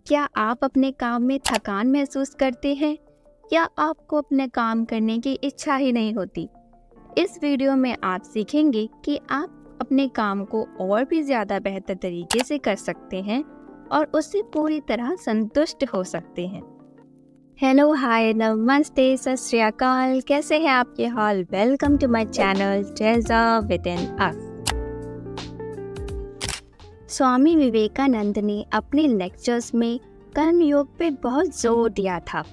क्या आप अपने काम में थकान महसूस करते हैं या आपको अपने काम करने की इच्छा ही नहीं होती? इस वीडियो में आप सीखेंगे कि आप अपने काम को और भी ज़्यादा बेहतर तरीके से कर सकते हैं और उससे पूरी तरह संतुष्ट हो सकते हैं। हेलो, हाय, नमस्ते, सत श्री अकाल। कैसे हैं आपके हाल? Welcome to my channel treasure within us. Swami Vivekananda ने अपने लेक्चर्स में कर्म योग पे बहुत जोर दिया था।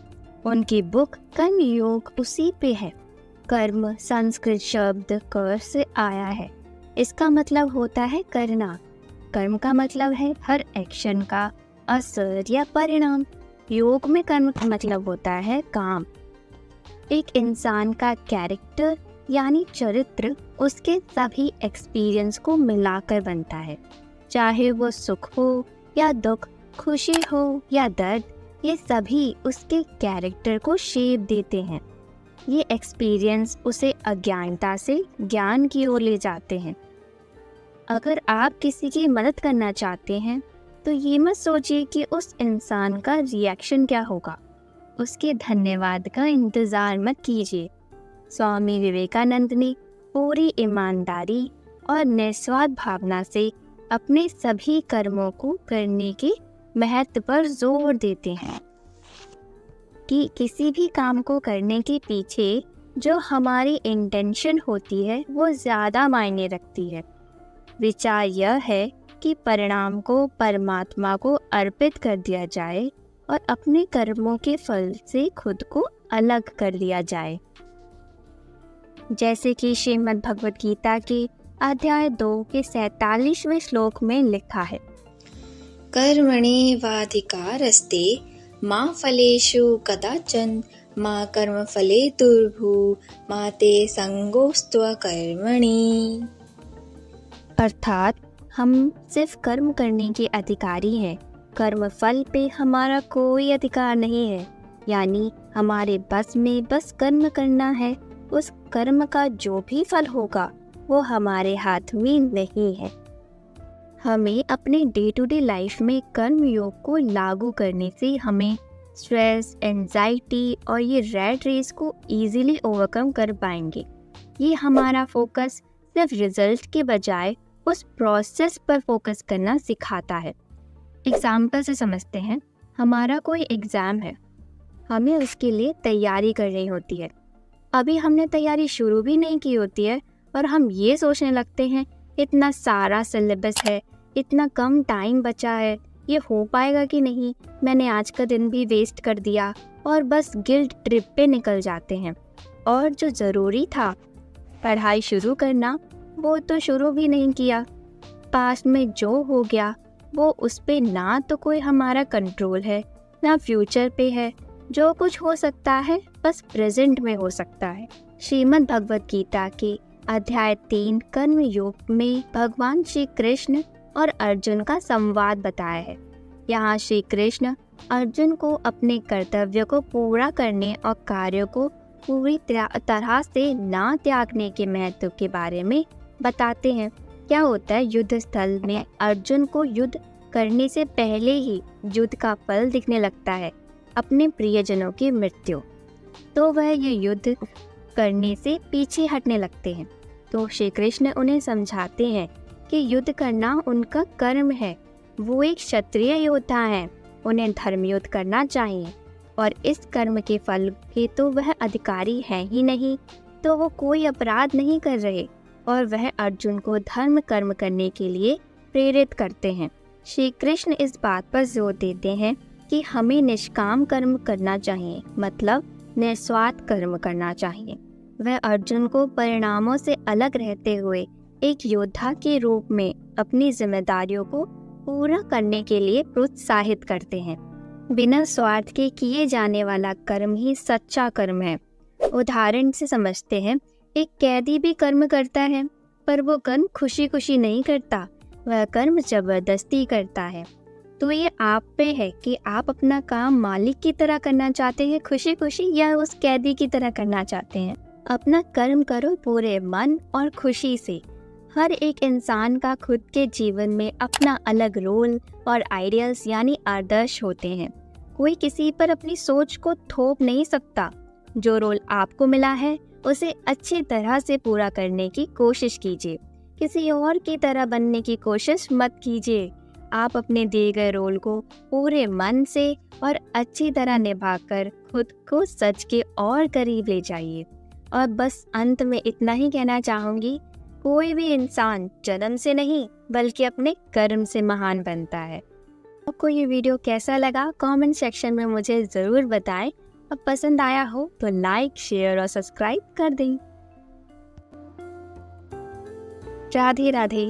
उनकी बुक कर्म योग उसी पे है। कर्म संस्कृत शब्द कर से आया है। इसका मतलब होता है करना। कर्म का मतलब है हर एक्शन का असर या परिणाम। योग में कर्म का मतलब होता है काम। एक इंसान का कैरेक्टर यानी चरित्र उसके सभी एक्सपीरियंस को मिलाकर बनता है। चाहे वो सुख हो या दुख, खुशी हो या दर्द, ये सभी उसके कैरेक्टर को शेप देते हैं। ये एक्सपीरियंस उसे अज्ञानता से ज्ञान की ओर ले जाते हैं। अगर आप किसी की मदद करना चाहते हैं तो ये मत सोचिए कि उस इंसान का रिएक्शन क्या होगा। उसके धन्यवाद का इंतज़ार मत कीजिए। स्वामी विवेकानंद ने पूरी ईमानदारी और निस्वार्थ भावना से अपने सभी कर्मों को करने के महत्व पर जोर देते हैं कि किसी भी काम को करने के पीछे जो हमारी इंटेंशन होती है वो ज़्यादा मायने रखती है। विचार यह है कि परिणाम को परमात्मा को अर्पित कर दिया जाए और अपने कर्मों के फल से खुद को अलग कर लिया जाए। जैसे कि श्रीमद् भगवद गीता के अध्याय 2 के 47वें श्लोक में लिखा है, कर्मण्येवाधिकारस्ते मा फलेषु कदाचन मा कर्मफलेतुर्भू मा ते संगोऽस्त्वकर्मणि। अर्थात हम सिर्फ कर्म करने के अधिकारी हैं। कर्म फल पे हमारा कोई अधिकार नहीं है। यानी हमारे बस में बस कर्म करना है। उस कर्म का जो भी फल होगा वो हमारे हाथ में नहीं है। हमें अपने डे टू डे लाइफ में कर्म योग को लागू करने से हमें स्ट्रेस, एंजाइटी और ये रैट रेस को इजीली ओवरकम कर पाएंगे। ये हमारा फोकस सिर्फ रिजल्ट के बजाय उस प्रोसेस पर फोकस करना सिखाता है। एग्जाम्पल से समझते हैं। हमारा कोई एग्ज़ाम है, हमें उसके लिए तैयारी करनी होती है। अभी हमने तैयारी शुरू भी नहीं की होती है और हम ये सोचने लगते हैं इतना सारा सिलेबस है, इतना कम टाइम बचा है, ये हो पाएगा कि नहीं, मैंने आज का दिन भी वेस्ट कर दिया और बस गिल्ट ट्रिप पे निकल जाते हैं। और जो ज़रूरी था पढ़ाई शुरू करना वो तो शुरू भी नहीं किया। पास्ट में जो हो गया वो उस पे ना तो कोई हमारा कंट्रोल है ना फ्यूचर पे है। जो कुछ हो सकता है बस प्रेजेंट में हो सकता है। श्रीमद् भगवद गीता के अध्याय 3 कर्म योग में भगवान श्री कृष्ण और अर्जुन का संवाद बताया है। यहाँ श्री कृष्ण अर्जुन को अपने कर्तव्य को पूरा करने और कार्यों को पूरी तरह से ना त्यागने के महत्व के बारे में बताते हैं। क्या होता है, युद्ध स्थल में अर्जुन को युद्ध करने से पहले ही युद्ध का फल दिखने लगता है, अपने प्रियजनों की मृत्यु। तो वह ये युद्ध करने से पीछे हटने लगते हैं। तो श्री कृष्ण उन्हें समझाते हैं कि युद्ध करना उनका कर्म है। वो एक क्षत्रिय योद्धा हैं, उन्हें धर्म युद्ध करना चाहिए और इस कर्म के फल के तो वह अधिकारी हैं ही नहीं, तो वो कोई अपराध नहीं कर रहे और वह अर्जुन को धर्म कर्म करने के लिए प्रेरित करते हैं। श्री कृष्ण इस बात पर जोर देते हैं कि हमें निष्काम कर्म करना चाहिए, मतलब निस्वार्थ कर्म करना चाहिए। वह अर्जुन को परिणामों से अलग रहते हुए एक योद्धा के रूप में अपनी जिम्मेदारियों को पूरा करने के लिए प्रोत्साहित करते हैं। बिना स्वार्थ के किए जाने वाला कर्म ही सच्चा कर्म है। उदाहरण से समझते हैं, एक कैदी भी कर्म करता है पर वो कर्म खुशी खुशी नहीं करता, वह कर्म जबरदस्ती करता है। तो ये आप पे है कि आप अपना काम मालिक की तरह करना चाहते हैं खुशी खुशी या उस कैदी की तरह करना चाहते हैं। अपना कर्म करो पूरे मन और खुशी से। हर एक इंसान का खुद के जीवन में अपना अलग रोल और आइडियल्स यानी आदर्श होते हैं। कोई किसी पर अपनी सोच को थोप नहीं सकता। जो रोल आपको मिला है उसे अच्छी तरह से पूरा करने की कोशिश कीजिए। किसी और की तरह बनने की कोशिश मत कीजिए। आप अपने दिए गए रोल को पूरे मन से और अच्छी तरह निभाकर खुद को सच के और करीब ले जाइए। और बस अंत में इतना ही कहना चाहूँगी, कोई भी इंसान जन्म से नहीं बल्कि अपने कर्म से महान बनता है। आपको ये वीडियो कैसा लगा कमेंट सेक्शन में मुझे ज़रूर बताएं। और पसंद आया हो तो लाइक, शेयर और सब्सक्राइब कर दें। राधे राधे।